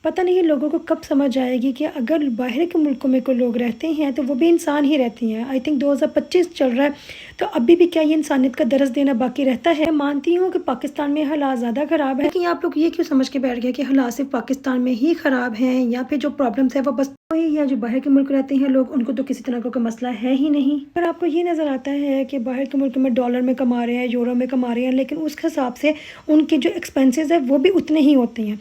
پتہ نہیں لوگوں کو کب سمجھ آئے گی کہ اگر باہر کے ملکوں میں کوئی لوگ رہتے ہیں تو وہ بھی انسان ہی رہتی ہیں۔ آئی تھنک 2025 چل رہا ہے تو ابھی بھی کیا یہ انسانیت کا درس دینا باقی رہتا ہے۔ مانتی ہوں کہ پاکستان میں حالات زیادہ خراب ہے، لیکن آپ لوگ یہ کیوں سمجھ کے بیٹھ گئے کہ حالات صرف پاکستان میں ہی خراب ہیں یا پھر جو پرابلمس ہے وہ بس وہی، یا جو باہر کے ملک رہتے ہیں لوگ ان کو تو کسی طرح کا کوئی مسئلہ ہے ہی نہیں۔ پر آپ کو یہ نظر آتا ہے کہ باہر کے ملک میں ڈالر میں کما رہے ہیں، یورو میں کما رہے ہیں، لیکن اس کے حساب سے ان کے جو ایکسپینسز ہیں وہ بھی اتنے ہی ہوتے ہیں۔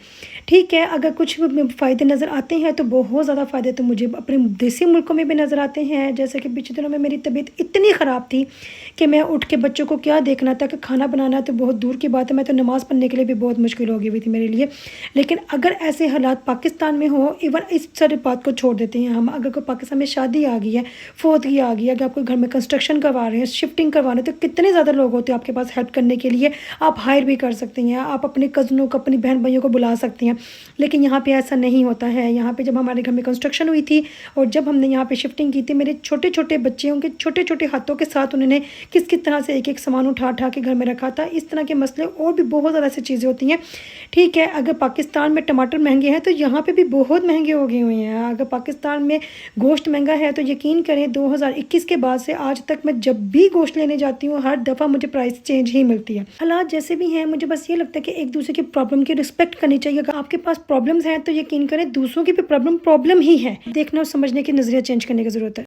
ٹھیک ہے، اگر کچھ فائدے نظر آتے ہیں تو بہت زیادہ فائدے تو مجھے اپنے دیسی ملکوں میں بھی نظر آتے ہیں، جیسے کہ پچھلے دنوں میں میری طبیعت اتنی خراب تھی کہ میں اٹھ کے بچوں کو کیا دیکھنا تھا، کہ کھانا بنانا تو بہت دور کی بات ہے، میں تو نماز پڑھنے کے لیے بھی بہت مشکل ہو گئی ہوئی تھی میرے لیے۔ لیکن اگر ایسے حالات پاکستان میں ہوں، ایون اس ساری بات کو چھوڑ دیتے ہیں ہم، اگر کوئی پاکستان میں شادی آ گئی ہے، فوتگی آ گئی ہے، اگر آپ کو گھر میں کنسٹرکشن کروا رہے ہیں، شفٹنگ کروا رہے ہیں، تو کتنے زیادہ لوگ ہوتے ہیں آپ کے پاس ہیلپ کرنے کے لیے، آپ ہائر بھی کر سکتے ہیں، آپ اپنے کزنوں کو، اپنی بہن بھائیوں کو بلا سکتے ہیں۔ لیکن یہاں پہ ایسا نہیں ہوتا ہے۔ یہاں پہ جب ہمارے گھر میں کنسٹرکشن ہوئی تھی اور جب ہم نے یہاں پہ شفٹنگ کی تھی، میرے چھوٹے چھوٹے بچوں کے چھوٹے چھوٹے ہاتھوں کے ساتھ انہوں نے کس طرح سے ایک ایک سامان اٹھا کے گھر میں رکھا تھا۔ اس طرح کے مسئلے اور بھی بہت زیادہ ایسی چیزیں ہوتی ہیں۔ ٹھیک ہے، اگر پاکستان میں ٹماٹر مہنگے ہیں تو یہاں پہ بھی بہت مہنگے ہو گئے ہوئے ہیں۔ اگر پاکستان میں گوشت مہنگا ہے تو یقین کریں 2021 کے بعد سے آج تک میں جب بھی گوشت لینے جاتی ہوں ہر دفعہ مجھے پرائس چینج ہی ملتی ہے۔ حالات جیسے بھی ہیں، مجھے بس یہ لگتا ہے کہ ایک دوسرے کی پرابلم کی رسپیکٹ کرنی چاہیے۔ اگر آپ کے پاس پرابلمز ہیں تو یقین کریں دوسروں کی بھی پرابلم ہی ہے۔ دیکھنا اور سمجھنے کی نظریہ چینج کرنے کی ضرورت ہے۔